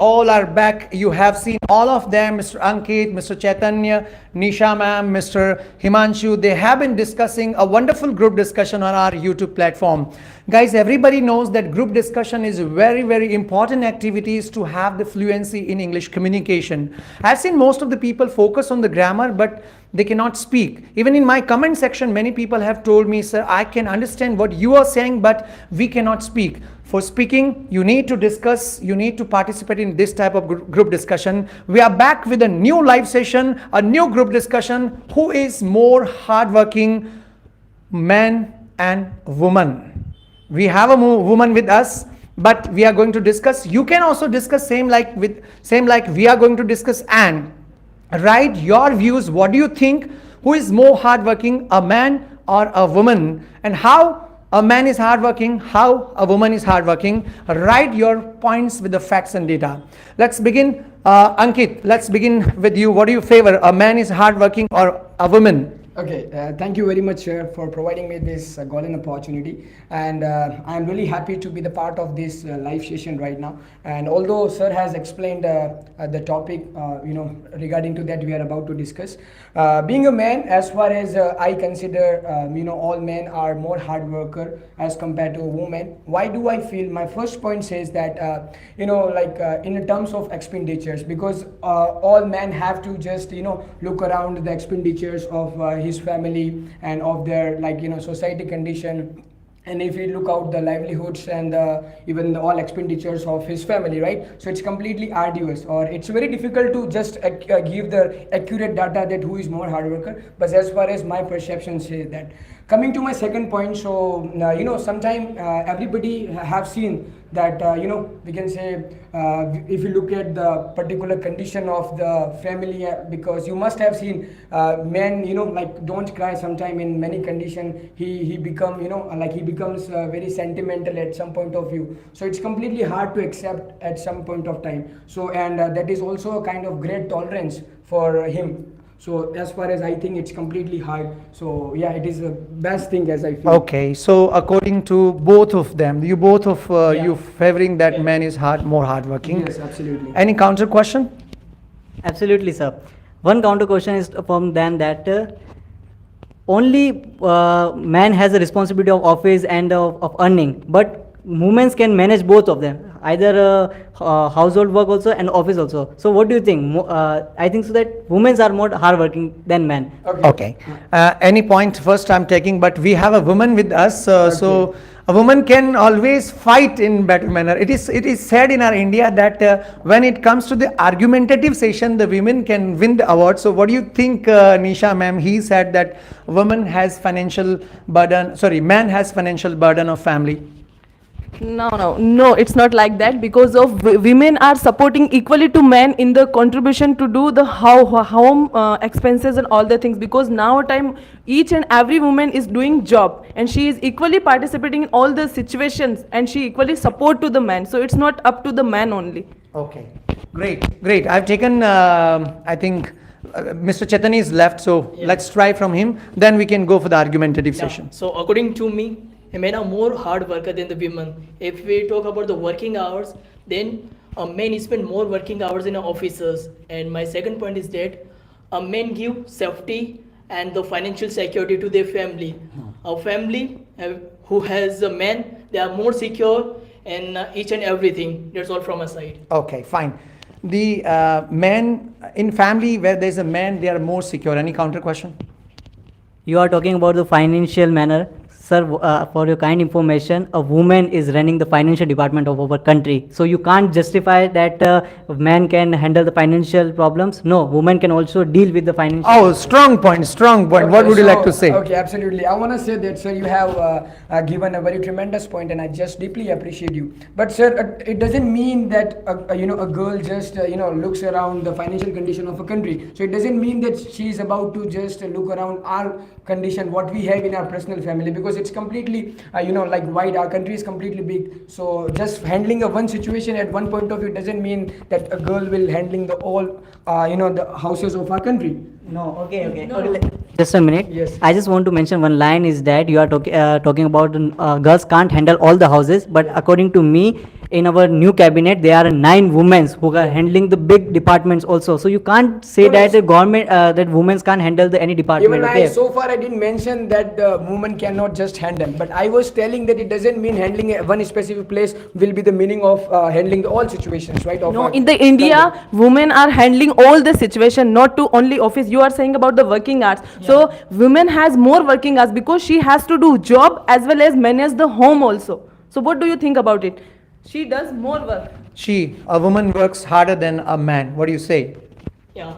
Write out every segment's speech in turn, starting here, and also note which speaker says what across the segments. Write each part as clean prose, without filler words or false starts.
Speaker 1: all are back. You have seen all of them, Mr. Ankit, Mr. Chaitanya, Nisha ma'am, Mr. Himanshu. They have been discussing a wonderful group discussion on our YouTube platform. Guys, everybody knows that group discussion is very, very important activities to have the fluency in English communication. I've seen most of the people focus on the grammar, but they cannot speak. Even in my comment section, many people have told me, sir, I can understand what you are saying, but we cannot speak. For speaking, you need to discuss, you need to participate in this type of group discussion. We are back with a new live session, a new group discussion. Who is more hardworking, man and woman? We have a woman with us, but we are going to discuss. You can also discuss same like we are going to discuss, and write your views. What do you think? Who is more hardworking, a man or a woman? And how a man is hardworking, how a woman is hardworking? Write your points with the facts and data. Let's begin. Ankit, let's begin with you. What do you favor? A man is hardworking or a woman?
Speaker 2: Okay, thank you very much, sir, for providing me this golden opportunity, and I'm really happy to be the part of this live session right now. And although sir has explained the topic, regarding to that we are about to discuss, being a man, as far as I consider, all men are more hard worker as compared to a woman. Why do I feel? My first point says that in terms of expenditures, because all men have to just look around the expenditures of his family and of their society condition, and if we look out the livelihoods and even all expenditures of his family, right? So it's completely arduous, or it's very difficult to just give the accurate data that who is more hard worker. But as far as my perception says that. Coming to my second point, so sometimes everybody have seen that we can say if you look at the particular condition of the family, because you must have seen men don't cry. Sometime in many condition he becomes very sentimental at some point of view. So it's completely hard to accept at some point of time. So and that is also a kind of great tolerance for him. So as far as I think, it's completely hard. So yeah, it is the best thing as I feel.
Speaker 1: Okay, so according to both of them, you both of you favoring that man is more hardworking.
Speaker 2: Yes, absolutely.
Speaker 1: Any counter question?
Speaker 3: Absolutely, sir. One counter question is from them that only man has the responsibility of office and of earning, but women can manage both of them, either household work also and office also. So what do you think? I think so that women are more hardworking than men.
Speaker 1: Okay. Any point first I'm taking, but we have a woman with us, so a woman can always fight in better manner. It is said in our India that when it comes to the argumentative session, the women can win the award. So what do you think, Nisha ma'am? He said that man has financial burden of family.
Speaker 4: No, it's not like that, because of women are supporting equally to men in the contribution to do the home expenses and all the things, because now time each and every woman is doing job and she is equally participating in all the situations and she equally support to the man. So it's not up to the man only.
Speaker 1: Okay, great. I've taken, I think, Mr. Chaitanya is left, so let's try from him. Then we can go for the argumentative session.
Speaker 5: So according to me, men are more hard worker than the women. If we talk about the working hours, then a man spend more working hours in offices. And my second point is that a men give safety and the financial security to their family. A family who has a man, they are more secure in each and everything. That's all from my side.
Speaker 1: Okay, fine. The men in family where there's a man, they are more secure. Any counter question?
Speaker 3: You are talking about the financial manner. Sir, for your kind information, a woman is running the financial department of our country. So you can't justify that a man can handle the financial problems. No, woman can also deal with the financial.
Speaker 1: Oh, strong point.
Speaker 2: Okay,
Speaker 1: What would you like to say?
Speaker 2: Okay, absolutely. I want to say that, sir, you have given a very tremendous point, and I just deeply appreciate you. But, sir, it doesn't mean that a girl just looks around the financial condition of a country. So it doesn't mean that she is about to just look around our condition, what we have in our personal family, because it's completely wide. Our country is completely big. So just handling a one situation at one point of view doesn't mean that a girl will handling the all the houses of our country.
Speaker 3: No, okay. Just a minute.
Speaker 2: Yes.
Speaker 3: I just want to mention one line is that you are talking about girls can't handle all the houses, but according to me, in our new cabinet there are 9 women who are handling the big departments also. So you can't say
Speaker 2: No,
Speaker 3: that
Speaker 2: no.
Speaker 3: the government that women can't handle any department.
Speaker 2: Even
Speaker 3: Okay?
Speaker 2: so far I didn't mention that woman cannot just handle, but I was telling that it doesn't mean handling one specific place will be the meaning of handling all situations, right? Of
Speaker 4: No,
Speaker 2: our
Speaker 4: in the India,
Speaker 2: country.
Speaker 4: women are handling all the situation, not to only office. You are saying about the working hours. So women has more working hours because she has to do job as well as manage the home also. So what do you think about it? She does more work.
Speaker 1: A woman works harder than a man. What do you say?
Speaker 5: Yeah,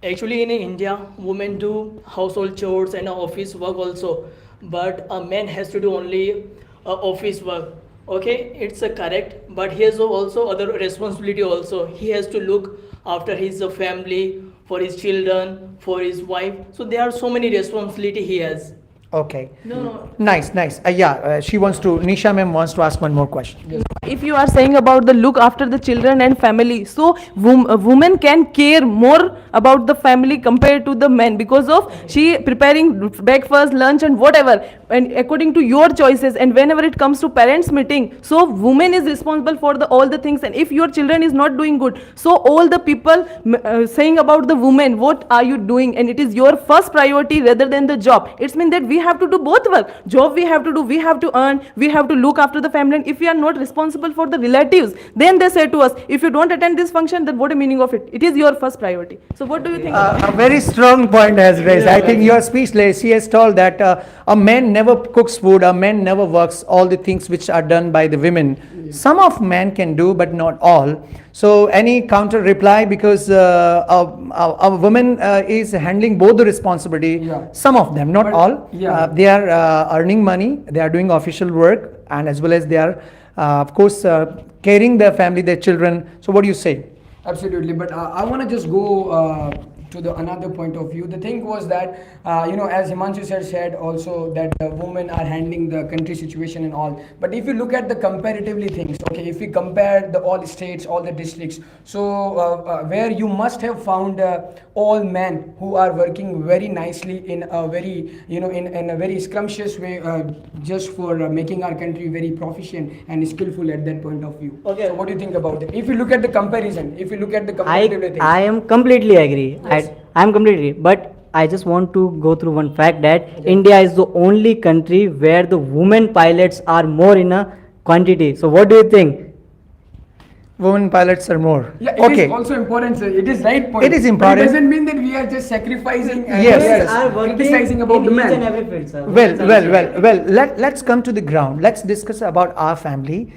Speaker 5: actually in India, women do household chores and office work also, but a man has to do only office work. Okay, it's correct, but he has also other responsibility also. He has to look after his family, for his children, for his wife. So there are so many responsibility he has.
Speaker 1: Okay.
Speaker 4: No.
Speaker 1: Nice. Nisha ma'am wants to ask one more question.
Speaker 4: If you are saying about the look after the children and family, so women can care more about the family compared to the men because of she preparing breakfast, lunch and whatever, and according to your choices. And whenever it comes to parents meeting, so woman is responsible for all the things. And if your children is not doing good, so all the people saying about the woman, what are you doing? And it is your first priority rather than the job. It's mean that we have to do both work. Job we have to do, we have to earn, we have to look after the family. And if we are not responsible for the relatives, then they say to us, if you don't attend this function, then what is the meaning of it? It is your first priority. So what do you think about
Speaker 1: A very strong point has raised. I think your speechless. She has told that a man never cooks food, a man never works all the things which are done by the women. Some of men can do, but not all. So any counter reply, because a woman is handling both the responsibility.
Speaker 2: Yeah.
Speaker 1: Some of them, not
Speaker 2: But,
Speaker 1: all.
Speaker 2: yeah.
Speaker 1: They are earning money. They are doing official work, and as well as they are, of course, caring their family, their children. So what do you say?
Speaker 2: Absolutely, but I want to just go to the another point of view. The thing was that as Himanshu sir said also that women are handling the country situation and all. But if you look at the comparatively things, okay, if we compare the all states, all the districts, so where you must have found all men who are working very nicely in a very in a very scrumptious way, just for making our country very proficient and skillful at that point of view.
Speaker 3: Okay.
Speaker 2: So what do you think about it? If you look at the comparison, if you look at the comparatively things.
Speaker 3: I am completely agree. I am completely, but I just want to go through one fact that India is the only country where the women pilots are more in a quantity. So what do you think?
Speaker 1: Women pilots are more.
Speaker 2: Yeah, it
Speaker 1: Okay.
Speaker 2: is also important, sir. It is right point.
Speaker 1: It is
Speaker 2: But
Speaker 1: important.
Speaker 2: it doesn't mean that we are just sacrificing and
Speaker 1: Yes.
Speaker 2: we
Speaker 1: Yes,
Speaker 2: are criticizing about the
Speaker 3: in each and
Speaker 2: man.
Speaker 3: every field, sir.
Speaker 1: Well. Let's come to the ground. Let's discuss about our family.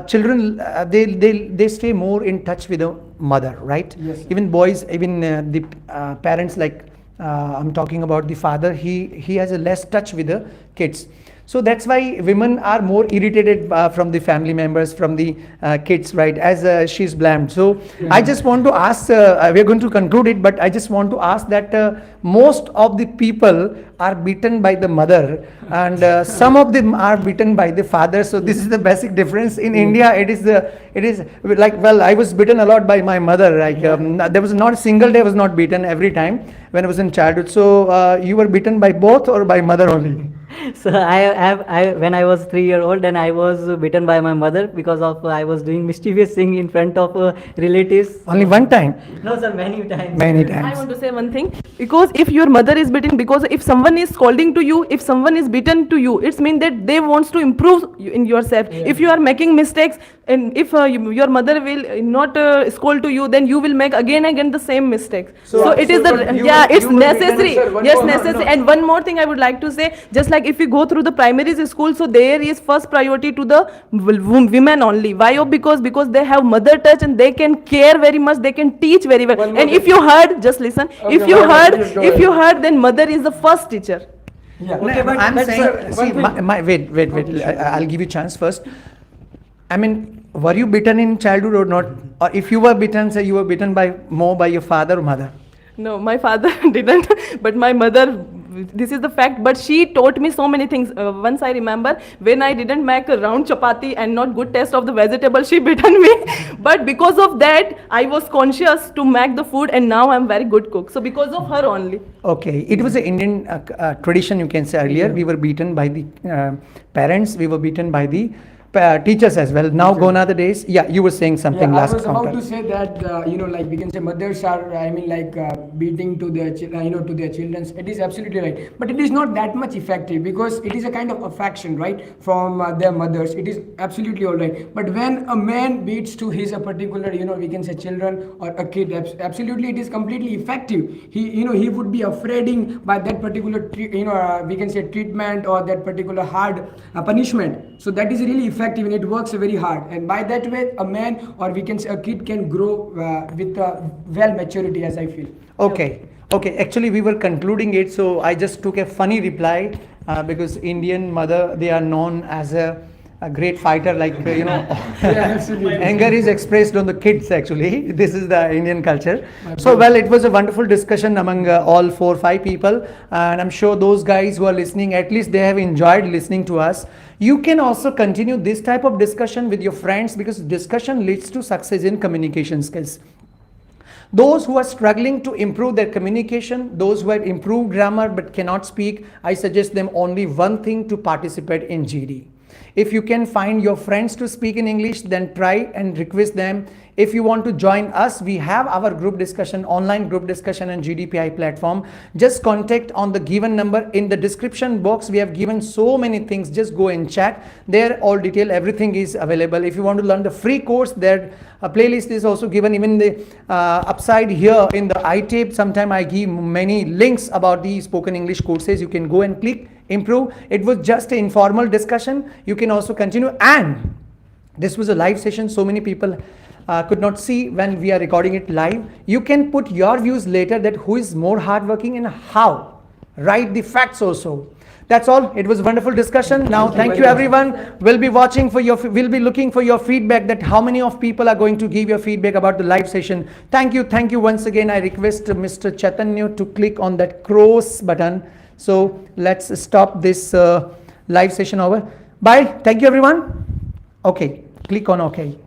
Speaker 1: Children, they stay more in touch with the mother, right?
Speaker 2: Yes, sir.
Speaker 1: Even boys, even the parents, like I'm talking about the father. He has a less touch with the kids. So that's why women are more irritated from the family members, from the kids, right? As she's blamed. So I just want to ask. We're going to conclude it, but I just want to ask that most of the people are beaten by the mother, and some of them are beaten by the father. So this is the basic difference. In India, it is like, well, I was beaten a lot by my mother. Like there was not a single day I was not beaten every time when I was in childhood. So you were beaten by both or by mother only?
Speaker 3: So I when I was 3 years old, then I was beaten by my mother because of I was doing mischievous thing in front of relatives.
Speaker 1: Only one time?
Speaker 3: No, sir, many times.
Speaker 1: Many
Speaker 4: I
Speaker 1: times.
Speaker 4: want to say one thing, because if your mother is beaten, because if someone is scolding to you, if someone is beaten to you, it's mean that they wants to improve in yourself. If you are making mistakes, and if your mother will not scold to you, then you will make again the same mistakes. So it is
Speaker 2: but you
Speaker 4: it's
Speaker 2: will be
Speaker 4: necessary.
Speaker 2: beaten, sir.
Speaker 4: Yes,
Speaker 2: No, no,
Speaker 4: necessary.
Speaker 2: no.
Speaker 4: And one more thing I would like to say, just like if you go through the primary school, so there is first priority to the women only. Why? Because they have mother touch and they can care very much, they can teach very well.
Speaker 2: One more
Speaker 4: And if
Speaker 2: thing.
Speaker 4: you heard, just listen,
Speaker 2: Okay,
Speaker 4: if you
Speaker 2: please
Speaker 4: heard,
Speaker 2: go
Speaker 4: if you
Speaker 2: ahead.
Speaker 4: heard, then mother is the first teacher.
Speaker 2: Yeah.
Speaker 3: Okay, but
Speaker 1: I'm saying,
Speaker 3: sir,
Speaker 1: see, wait. I'll give you chance first. I mean, were you beaten in childhood or not? Or if you were beaten, say you were beaten by more by your father or mother?
Speaker 4: No, my father didn't, but my mother, this is the fact, but she taught me so many things. Once I remember, when I didn't make a round chapati and not good taste of the vegetable, she beaten me. But because of that, I was conscious to make the food, and now I'm very good cook. So because of her only.
Speaker 1: Okay, it was an Indian tradition, you can say earlier. We were beaten by the parents, we were beaten by the teachers as well. Now gone are the days. Yeah, you were saying something
Speaker 2: Yeah, I
Speaker 1: last
Speaker 2: was about
Speaker 1: counter.
Speaker 2: to say that like we can say mothers are, I mean, like beating to their to their children. It is absolutely right, but it is not that much effective because it is a kind of affection, right, from their mothers. It is absolutely all right. But when a man beats to his a particular, we can say children or a kid, absolutely it is completely effective. He would be afraiding by that particular we can say treatment or that particular hard punishment. So that is really effective and it works very hard. And by that way, a man or we can say a kid can grow with well maturity, as I feel.
Speaker 1: Okay, okay. Actually, we were concluding it, so I just took a funny reply because Indian mother, they are known as a great fighter, like anger is expressed on the kids. Actually, this is the Indian culture. So well, it was a wonderful discussion among all 4-5 people, and I'm sure those guys who are listening, at least they have enjoyed listening to us. You can also continue this type of discussion with your friends because discussion leads to success in communication skills. Those who are struggling to improve their communication, those who have improved grammar but cannot speak, I suggest them only one thing: to participate in GD. If you can find your friends to speak in English, then try and request them. If you want to join us, we have our group discussion, online group discussion and GDPI platform. Just contact on the given number. In the description box, we have given so many things. Just go and chat. There, all detail, everything is available. If you want to learn the free course, there a playlist is also given. Even the upside here in the iTape, sometime I give many links about the spoken English courses. You can go and click, improve. It was just an informal discussion. You can also continue, and this was a live session. So many people could not see when we are recording it live. You can put your views later that who is more hardworking and how. Write the facts also. That's all. It was a wonderful discussion. Now, thank you everyone. We'll be watching for we'll be looking for your feedback, that how many of people are going to give your feedback about the live session. Thank you once again. I request Mr. Chaitanya to click on that cross button. So let's stop this live session over. Bye. Thank you everyone. Okay. Click on OK.